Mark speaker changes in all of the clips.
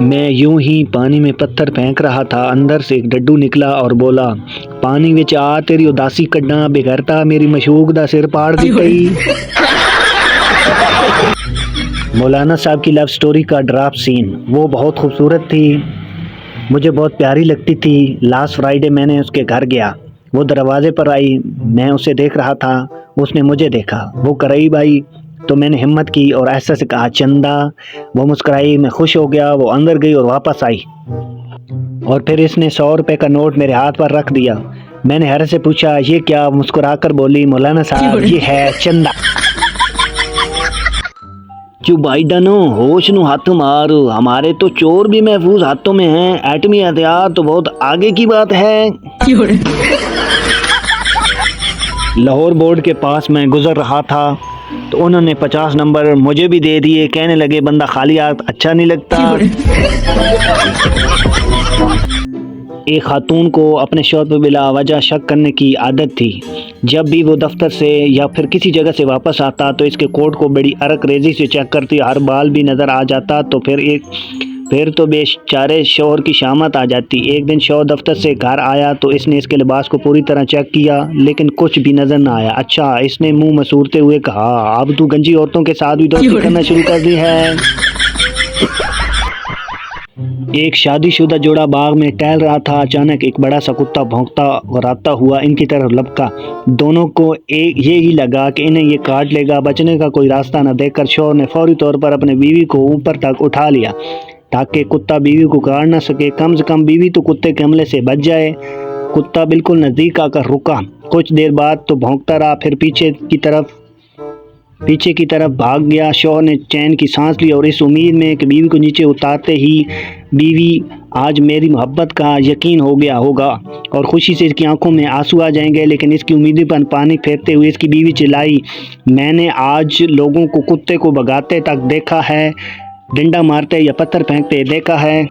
Speaker 1: मैं यूं ही पानी में पत्थर फेंक रहा था, अंदर से एक डड्डू निकला और बोला, पानी विच आ तेरी उदासी कड्डा, बेगरता मेरी मशूक दा सिर पाड़ दित्ती। मौलाना साहब की लव स्टोरी का ड्राफ्ट सीन, वो बहुत खूबसूरत थी, मुझे बहुत प्यारी लगती थी। लास्ट फ्राइडे मैंने उसके घर गया, वो दरवाजे पर आई, मैं उसे देख रहा था, उसने मुझे देखा, वो करीब आई तो मैंने हिम्मत की और ऐसा से कहा, चंदा। वो मुस्कुराई, मैं खुश हो गया। वो अंदर गई और वापस आई और फिर इसने 100 रुपए का नोट मेरे हाथ पर रख दिया। मैंने हैरत से पूछा, ये क्या? मुस्कुराकर बोली, मौलाना साहब ये है चंदा। चुप भाई डनो, होश नु हाथ मार, हमारे तो चोर भी महफूज हाथों में हैं, एटमी हथियार तो बहुत आगे की बात है। लाहौर बोर्ड के पास मैं गुजर रहा था तो उन्होंने 50 नंबर मुझे भी दे दिए। कहने लगे, बंदा खाली हाथ अच्छा नहीं लगता। एक खातून को अपने शौहर पर बिला वजह शक करने की आदत थी। जब भी वो दफ्तर से या फिर किसी जगह से वापस आता तो इसके कोट को बड़ी अरक रेजी से चेक करती, हर बाल भी नज़र आ जाता तो फिर तो बेचारे शौहर की शामत आ जाती। एक दिन शौहर दफ्तर से घर आया तो इसने इसके लिबास को पूरी तरह चेक किया लेकिन कुछ भी नज़र ना आया। अच्छा, इसने मुंह मसूरते हुए कहा, अब तू गंजी औरतों के साथ भी दोस्ती करना शुरू कर दी है। एक शादीशुदा जोड़ा बाग में टहल रहा था। अचानक एक बड़ा सा कुत्ता भौंकता और आता हुआ इनकी तरफ लपका। दोनों को ये ही लगा कि इन्हें ये काट लेगा। बचने का कोई रास्ता न देखकर शौहर ने फौरी तौर पर अपने बीवी को ऊपर तक उठा लिया ताकि कुत्ता बीवी को काट न सके। कम से कम बीवी तो कुत्ते के हमले से बच जाए। कुत्ता बिल्कुल नज़दीक आकर रुका। कुछ देर बाद तो भौंकता रहा, फिर पीछे की तरफ भाग गया। शौहर ने चैन की सांस ली और इस उम्मीद में कि बीवी को नीचे उतारते ही बीवी आज मेरी मोहब्बत का यकीन हो गया होगा और खुशी से इसकी आंखों में आंसू आ जाएंगे। लेकिन इसकी उम्मीद पर पानी फेरते हुए इसकी बीवी चिल्लाई, मैंने आज लोगों को कुत्ते को भगाते तक देखा है, डंडा मारते या पत्थर फेंकते देखा है।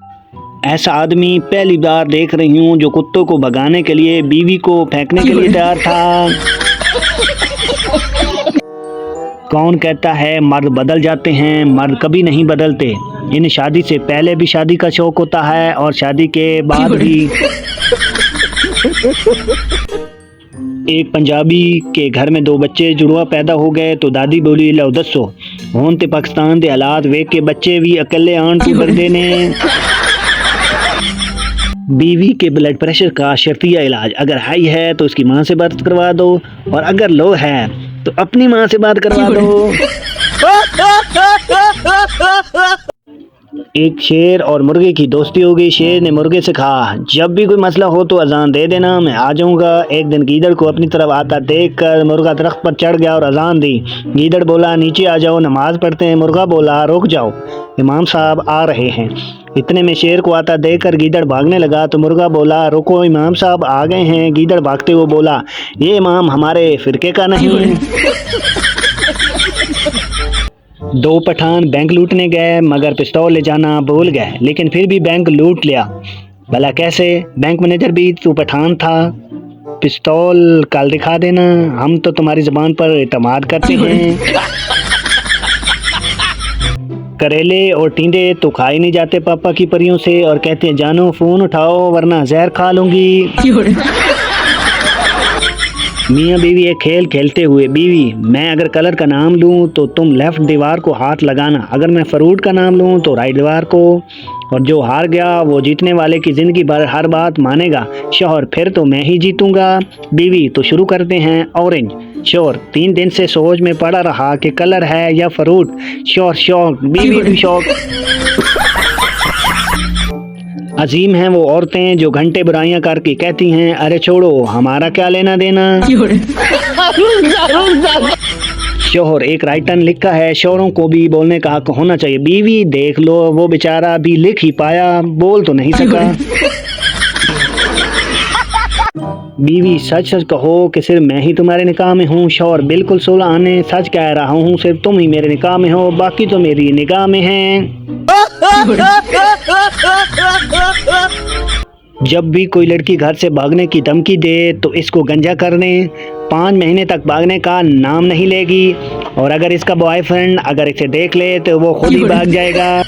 Speaker 1: ऐसा आदमी पहली बार देख रही हूँ जो कुत्तों को भगाने के लिए बीवी को फेंकने के लिए तैयार था। कौन कहता है मर्द बदल जाते हैं? मर्द कभी नहीं बदलते। इन्हें शादी से पहले भी शादी का शौक होता है और शादी के बाद भी। एक पंजाबी के घर में 2 बच्चे जुड़वा पैदा हो गए तो दादी बोली, लो दसो हुण ते पाकिस्तान के हालात वेख के बच्चे भी अकेले आन तू करते ने। बीवी के ब्लड प्रेशर का शर्तिया इलाज, अगर हाई है तो उसकी मां से बात करवा दो और अगर लो है तो अपनी मां से बात करवा दो। एक शेर और मुर्गे की दोस्ती हो गई। शेर ने मुर्गे से कहा, जब भी कोई मसला हो तो अजान दे देना, मैं आ जाऊंगा। एक दिन गीदड़ को अपनी तरफ आता देखकर मुर्गा दरख्त पर चढ़ गया और अजान दी। गीदड़ बोला, नीचे आ जाओ, नमाज पढ़ते हैं। मुर्गा बोला, रुक जाओ, इमाम साहब आ रहे हैं। इतने में शेर को आता देखकर गीदड़ भागने लगा तो मुर्गा बोला, रुको, इमाम साहब आ गए हैं। गीदड़ भागते हुए बोला, ये इमाम हमारे फिरके का नहीं। 2 पठान बैंक लूटने गए मगर पिस्तौल ले जाना भूल गए, लेकिन फिर भी बैंक लूट लिया। भला कैसे? बैंक मैनेजर भी तो पठान था। पिस्तौल कल दिखा देना, हम तो तुम्हारी जुबान पर एतमाद करते हैं। करेले और टींडे तो खाए नहीं जाते पापा की परियों से और कहते हैं, जानो फोन उठाओ वरना जहर खा लूंगी। मियाँ बीवी एक खेल खेलते हुए, बीवी मैं अगर कलर का नाम लूँ तो तुम लेफ्ट दीवार को हाथ लगाना, अगर मैं फ्रूट का नाम लूँ तो राइट दीवार को, और जो हार गया वो जीतने वाले की जिंदगी भर हर बात मानेगा। शौहर, फिर तो मैं ही जीतूंगा। बीवी, तो शुरू करते हैं। ऑरेंज। शौहर, 3 दिन से सोच में पड़ा रहा कि कलर है या फ्रूट। शौहर शौक, बीवी भी शौक। अजीम हैं वो औरतें जो घंटे बुराइयां करके कहती हैं, अरे छोड़ो हमारा क्या लेना देना। शौहर, एक राइटर ने लिखा है, शौहरों को भी बोलने का हक होना चाहिए। बीवी, देख लो वो बेचारा भी लिख ही पाया, बोल तो नहीं सका। बीवी, सच सच कहो कि सिर्फ मैं ही तुम्हारे निकाह में हूँ। शौहर, बिल्कुल 16 आने सच कह रहा हूँ, सिर्फ तुम ही मेरे निकाह में हो, बाकी तो मेरी निगाह में हैं। जब भी कोई लड़की घर से भागने की धमकी दे तो इसको गंजा कर दें। 5 महीने तक भागने का नाम नहीं लेगी और अगर इसका बॉयफ्रेंड अगर इसे देख ले तो वो खुद ही भाग जाएगा।